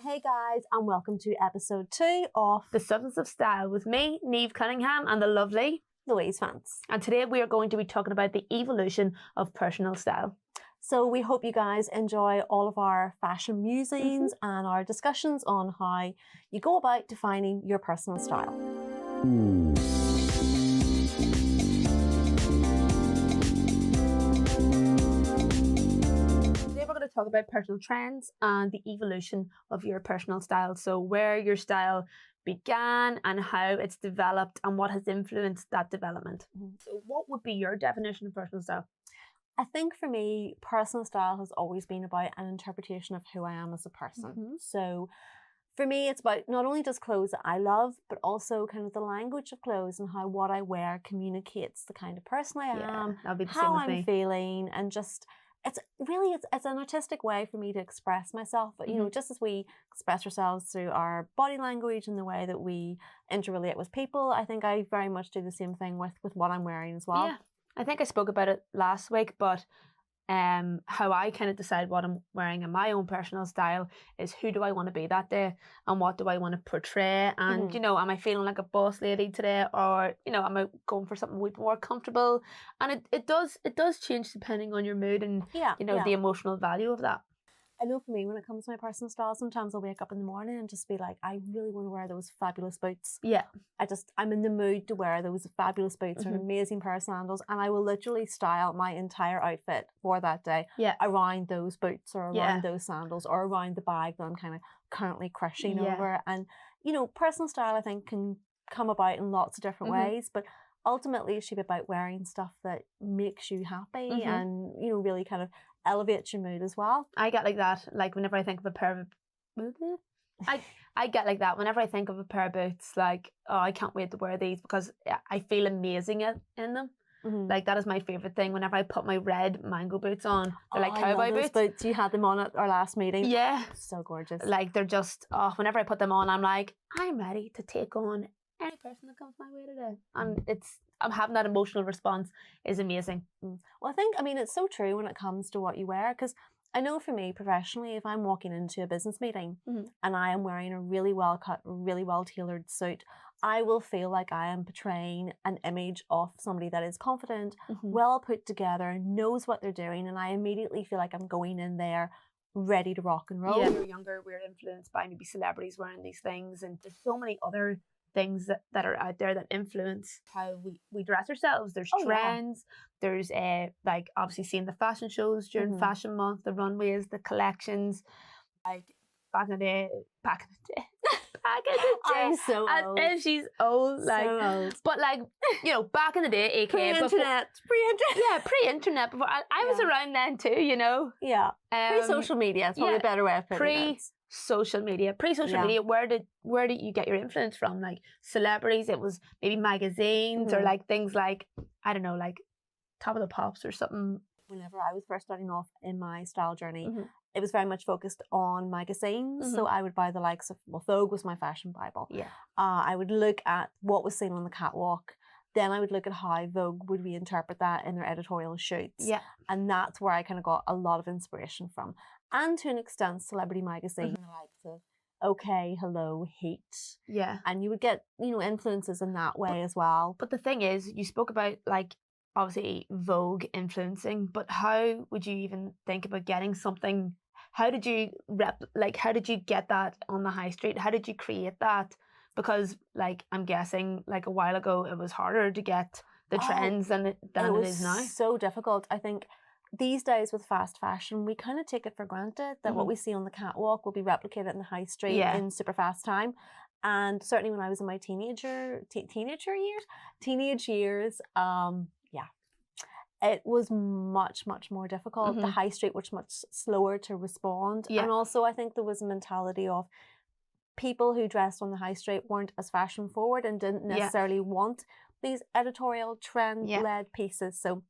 Hey guys, and welcome to episode 2 of The Substance of Style with me, Niamh Cunningham, and the lovely Louise Vance. And today we are going to be talking about the evolution of personal style. So we hope you guys enjoy all of our fashion musings and our discussions on how you go about defining your personal style. Today we're going to talk about personal trends and the evolution of your personal style. So where your style began and how it's developed and what has influenced that development. So what would be your definition of personal style? I think for me, personal style has always been about an interpretation of who I am as a person. So for me, it's about not only just clothes that I love, but also kind of the language of clothes and how what I wear communicates the kind of person I am, that'll be the how same with I'm me. feeling, and just it's an artistic way for me to express myself. But you know, just as we express ourselves through our body language and the way that we interrelate with people, I think I very much do the same thing with what I'm wearing as well. Yeah, I think I spoke about it last week, but how I kind of decide what I'm wearing in my own personal style is who do I want to be that day and what do I want to portray, and you know, am I feeling like a boss lady today, or you know, am I going for something a bit more comfortable? And it does change depending on your mood and you know the emotional value of that. I know for me, when it comes to my personal style, sometimes I'll wake up in the morning and just be like, I really want to wear those fabulous boots. Yeah. I'm in the mood to wear those fabulous boots or an amazing pair of sandals, and I will literally style my entire outfit for that day around those boots or around those sandals or around the bag that I'm kind of currently crushing over. And, you know, personal style, I think, can come about in lots of different ways, but ultimately it should be about wearing stuff that makes you happy and, you know, really kind of elevates your mood as well. I get like that, like whenever I think of a pair of I get like that whenever I think of a pair of boots, like, oh, I can't wait to wear these because I feel amazing in them. Like that is my favourite thing. Whenever I put my red mango boots on, they're like cowboy boots. You had them on at our last meeting. Yeah. So gorgeous. Like they're just, whenever I put them on, I'm like, I'm ready to take on any person that comes my way today. And I'm having that emotional response is amazing. Well, I think, it's so true when it comes to what you wear, because I know for me professionally, if I'm walking into a business meeting and I am wearing a really well cut, really well tailored suit, I will feel like I am portraying an image of somebody that is confident, well put together, knows what they're doing, and I immediately feel like I'm going in there ready to rock and roll. Yeah. When we were younger, we were influenced by maybe celebrities wearing these things, and there's so many other things that are out there that influence how we dress ourselves. There's trends. There's like obviously seeing the fashion shows during fashion month, the runways, the collections. Like back in the day. I'm so old. And she's old, like so old. But like, you know, back in the day, aka pre-internet. Yeah, pre-internet. Before I was around then too, you know. Yeah. Pre-social media. It's probably a better way of putting it. Social media, where did you get your influence from? Like celebrities, it was maybe magazines or like things like, I don't know, like Top of the Pops or something. Whenever I was first starting off in my style journey, it was very much focused on magazines. So I would buy the likes of, Vogue was my fashion bible. Yeah. I would look at what was seen on the catwalk. Then I would look at how Vogue would reinterpret that in their editorial shoots. Yeah. And that's where I kind of got a lot of inspiration from. And to an extent, celebrity magazine, the likes of OK, Hello, Heat. Yeah. And you would get, you know, influences in that way as well. But the thing is, you spoke about like obviously Vogue influencing, but how would you even think about getting something? How did you get that on the high street? How did you create that? Because like I'm guessing like a while ago it was harder to get the trends than it is now. So difficult. I think these days with fast fashion, we kind of take it for granted that what we see on the catwalk will be replicated in the high street in super fast time. And certainly when I was in my teenage years, it was much, much more difficult. The high street was much slower to respond. And also I think there was a mentality of people who dressed on the high street weren't as fashion forward and didn't necessarily want these editorial trend-led pieces. So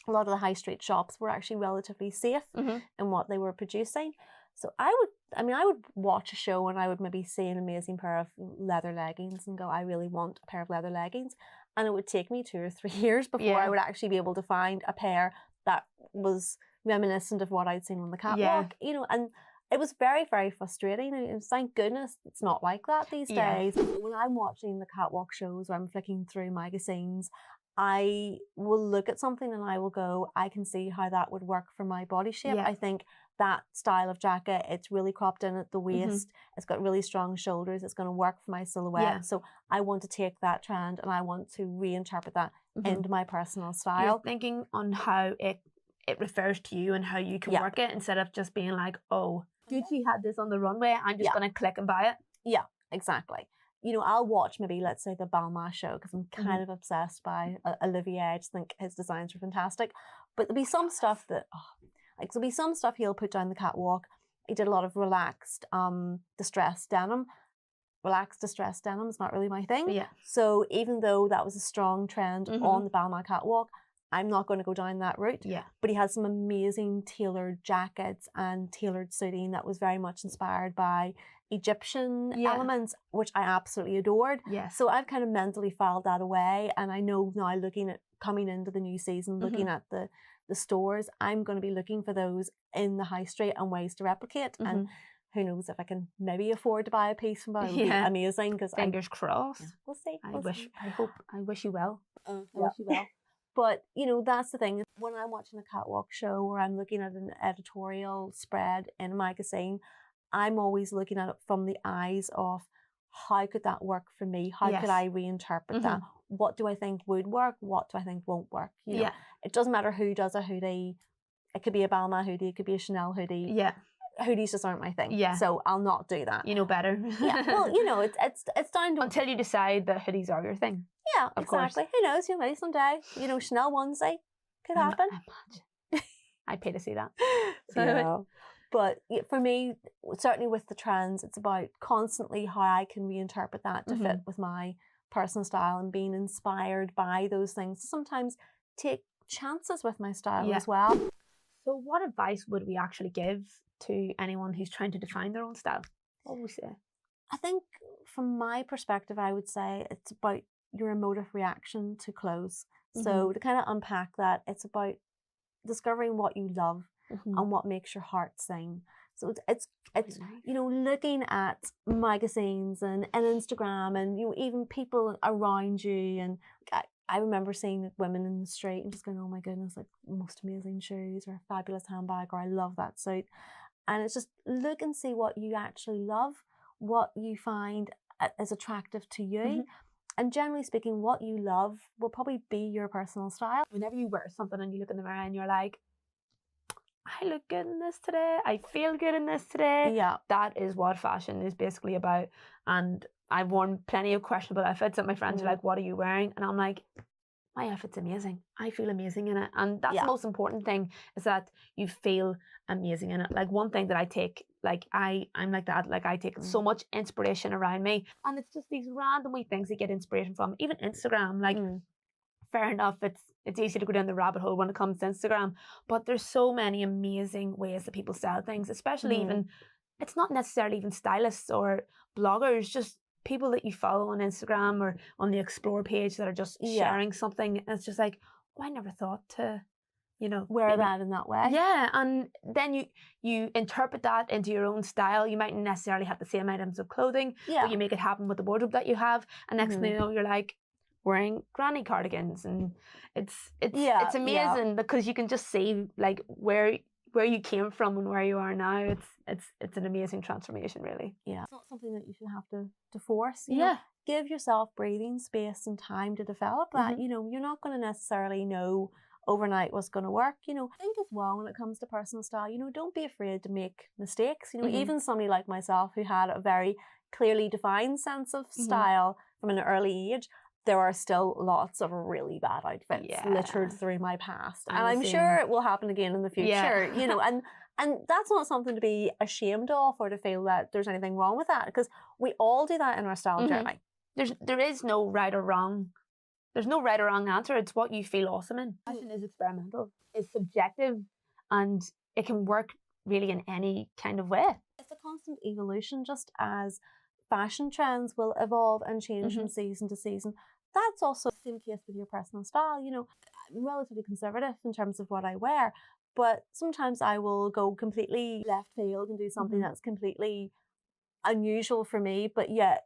a lot of the high street shops were actually relatively safe in what they were producing. So I would watch a show and I would maybe see an amazing pair of leather leggings and go, I really want a pair of leather leggings. And it would take me 2 or 3 years before I would actually be able to find a pair that was reminiscent of what I'd seen on the catwalk. You know, and it was very, very frustrating. And thank goodness it's not like that these days. When I'm watching the catwalk shows or I'm flicking through magazines, I will look at something and I will go, I can see how that would work for my body shape. I think that style of jacket, it's really cropped in at the waist, it's got really strong shoulders, it's going to work for my silhouette. So I want to take that trend and I want to reinterpret that into my personal style. You're thinking on how it refers to you and how you can work it, instead of just being like, oh, Gucci had this on the runway, I'm just going to click and buy it. Yeah, exactly. You know, I'll watch maybe, let's say, the Balmain show because I'm kind of obsessed by Olivier. I just think his designs are fantastic. But there'll be some stuff that, there'll be some stuff he'll put down the catwalk. He did a lot of relaxed, distressed denim. Relaxed, distressed denim is not really my thing. Yeah. So even though that was a strong trend on the Balmain catwalk, I'm not going to go down that route. Yeah. But he had some amazing tailored jackets and tailored suiting that was very much inspired by Egyptian elements, which I absolutely adored. Yes. So I've kind of mentally filed that away, and I know now, looking at coming into the new season, looking at the stores, I'm going to be looking for those in the high street and ways to replicate. And who knows, if I can maybe afford to buy a piece from it would be amazing. Because fingers crossed. We'll see. I wish you well. I wish you well. But, you know, that's the thing. When I'm watching a catwalk show or I'm looking at an editorial spread in a magazine, I'm always looking at it from the eyes of, how could that work for me? How could I reinterpret that? What do I think would work? What do I think won't work? You know, it doesn't matter who does a hoodie. It could be a Balmain hoodie. It could be a Chanel hoodie. Yeah. Hoodies just aren't my thing. Yeah. So I'll not do that. You know better. Well, you know, it's down to... Until you decide that hoodies are your thing. Yeah, exactly. Who knows? You know, maybe someday, you know, Chanel onesie could happen. Imagine. I'd pay to see that. So, but for me, certainly with the trends, it's about constantly how I can reinterpret that to fit with my personal style and being inspired by those things. Sometimes take chances with my style as well. So what advice would we actually give to anyone who's trying to define their own style? What would we say? I think from my perspective, I would say it's about your emotive reaction to clothes. So to kind of unpack that, it's about discovering what you love and what makes your heart sing. So it's you know, looking at magazines and Instagram and, you know, even people around you. And I remember seeing women in the street and just going, oh my goodness, like most amazing shoes or a fabulous handbag, or I love that suit. And it's just look and see what you actually love, what you find is attractive to you. And generally speaking, what you love will probably be your personal style. Whenever you wear something and you look in the mirror and you're like, I look good in this today, I feel good in this today. Yeah. That is what fashion is basically about. And I've worn plenty of questionable outfits that my friends are like, what are you wearing? And I'm like, my outfit's amazing. I feel amazing in it. And that's the most important thing, is that you feel amazing in it. Like one thing that I take, like I'm like that, like I take so much inspiration around me. And it's just these random wee things you get inspiration from. Even Instagram, like fair enough, it's easy to go down the rabbit hole when it comes to Instagram. But there's so many amazing ways that people sell things, especially even, it's not necessarily even stylists or bloggers, just people that you follow on Instagram or on the Explore page that are just sharing something. And it's just like, oh, I never thought to, you know, wear that in that way. Yeah, and then you interpret that into your own style. You mightn't necessarily have the same items of clothing, but you make it happen with the wardrobe that you have. And next thing you know, you're like wearing granny cardigans, and it's amazing because you can just see like where you came from and where you are now. It's an amazing transformation, really. Yeah, it's not something that you should have to force. You know, give yourself breathing space and time to develop that. You know, you're not going to necessarily know overnight what's going to work. You know, I think as well when it comes to personal style, you know, don't be afraid to make mistakes. You know, even somebody like myself who had a very clearly defined sense of style from an early age, there are still lots of really bad outfits littered through my past. And I'm sure it will happen again in the future, you know, and that's not something to be ashamed of or to feel that there's anything wrong with that, because we all do that in our style journey. There is no right or wrong. There's no right or wrong answer. It's what you feel awesome in. Fashion is experimental. It's subjective, and it can work really in any kind of way. It's a constant evolution, just as fashion trends will evolve and change from season to season. That's also the same case with your personal style. You know, I'm relatively conservative in terms of what I wear, but sometimes I will go completely left field and do something that's completely unusual for me, but yet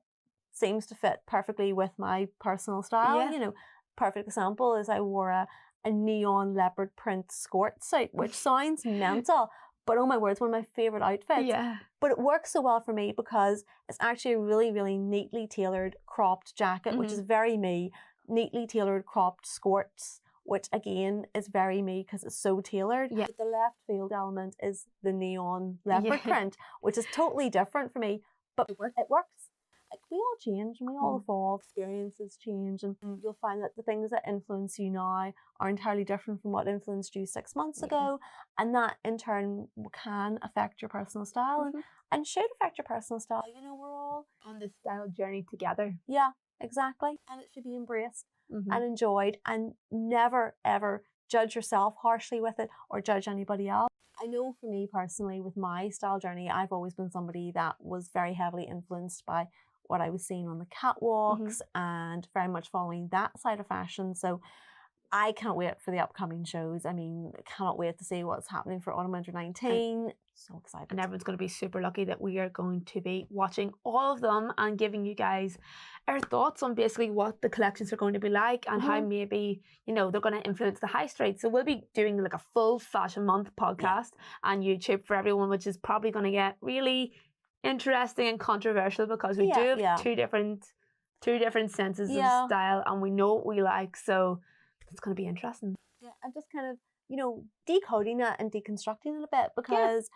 seems to fit perfectly with my personal style. You know, perfect example is I wore a neon leopard print skirt suit, which sounds mental, but oh my word, it's one of my favorite outfits. Yeah. But it works so well for me because it's actually a really, really neatly tailored cropped jacket, which is very me, neatly tailored cropped skirts, which again is very me because it's so tailored. Yeah. But the left field element is the neon leopard print, which is totally different for me, but it works. Like, we all change and we all evolve, experiences change, and you'll find that the things that influence you now are entirely different from what influenced you 6 months ago, and that in turn can affect your personal style and should affect your personal style. You know, we're all on this style journey together. Yeah, exactly. And it should be embraced and enjoyed, and never ever judge yourself harshly with it or judge anybody else. I know for me personally, with my style journey, I've always been somebody that was very heavily influenced by what I was seeing on the catwalks and very much following that side of fashion. So I can't wait for the upcoming shows. I mean, I cannot wait to see what's happening for Autumn Winter 19. So excited. And everyone's going to be super lucky that we are going to be watching all of them and giving you guys our thoughts on basically what the collections are going to be like and how maybe, you know, they're going to influence the high street. So we'll be doing like a full Fashion Month podcast on YouTube for everyone, which is probably going to get really interesting and controversial because we do have two different senses of style, and we know what we like, so it's going to be interesting. Yeah, and just kind of, you know, decoding it and deconstructing it a bit, because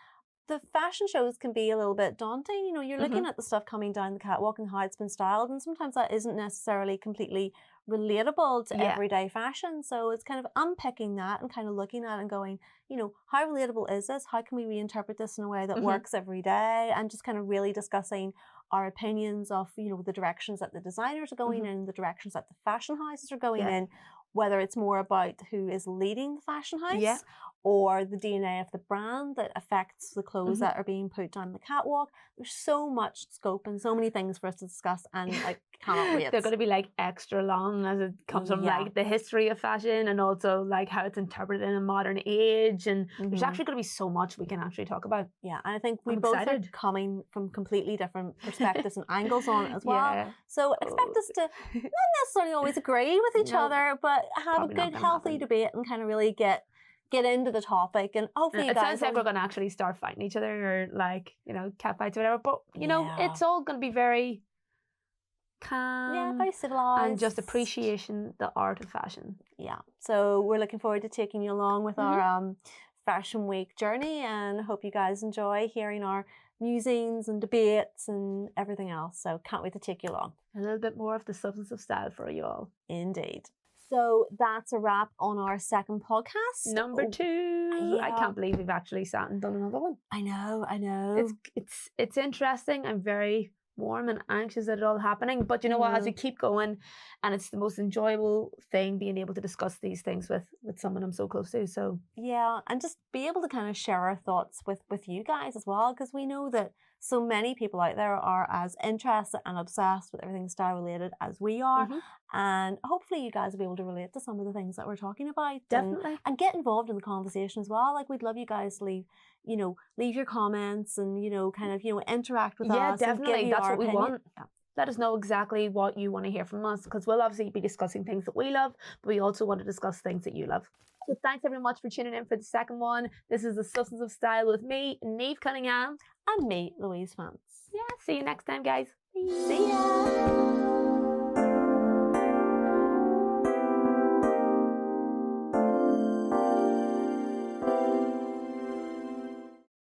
the fashion shows can be a little bit daunting. You know, you're looking at the stuff coming down the catwalk and how it's been styled, and sometimes that isn't necessarily completely relatable to everyday fashion. So it's kind of unpicking that and kind of looking at it and going, you know, how relatable is this? How can we reinterpret this in a way that works every day? And just kind of really discussing our opinions of, you know, the directions that the designers are going in, the directions that the fashion houses are going in, whether it's more about who is leading the fashion house or the DNA of the brand that affects the clothes that are being put down the catwalk. There's so much scope and so many things for us to discuss, and I cannot wait. They're going to be like extra long as it comes from like the history of fashion and also like how it's interpreted in a modern age, and there's actually going to be so much we can actually talk about. Yeah, and I think we both are coming from completely different perspectives and angles on it as well. So expect us to not necessarily always agree with each other, but have a good, healthy debate and kind of really get into the topic, and hopefully it sounds like we're going to actually start fighting each other or like, you know, cat fights or whatever, but you know, it's all going to be very calm, very civilized, and just appreciation the art of fashion. So we're looking forward to taking you along with our Fashion Week journey, and hope you guys enjoy hearing our musings and debates and everything else. So can't wait to take you along. A little bit more of the substance of style for you all. Indeed. So that's a wrap on our second podcast. Number 2. I can't believe we've actually sat and done another one. I know. It's interesting. I'm very warm and anxious at it all happening. But you know what? As we keep going, and it's the most enjoyable thing being able to discuss these things with someone I'm so close to. So and just be able to kind of share our thoughts with you guys as well, because we know that so many people out there are as interested and obsessed with everything style related as we are, and hopefully you guys will be able to relate to some of the things that we're talking about. Definitely. And get involved in the conversation as well. Like, we'd love you guys to leave your comments and, you know, kind of, you know, interact with us. Yeah, definitely. That's what opinion. we want. Let us know exactly what you want to hear from us, because we'll obviously be discussing things that we love, but we also want to discuss things that you love. So thanks very much for tuning in for the second one. This is The Substance of Style with me, Niamh Cunningham. And me, Louise Vance. Yeah, see you next time, guys. See ya.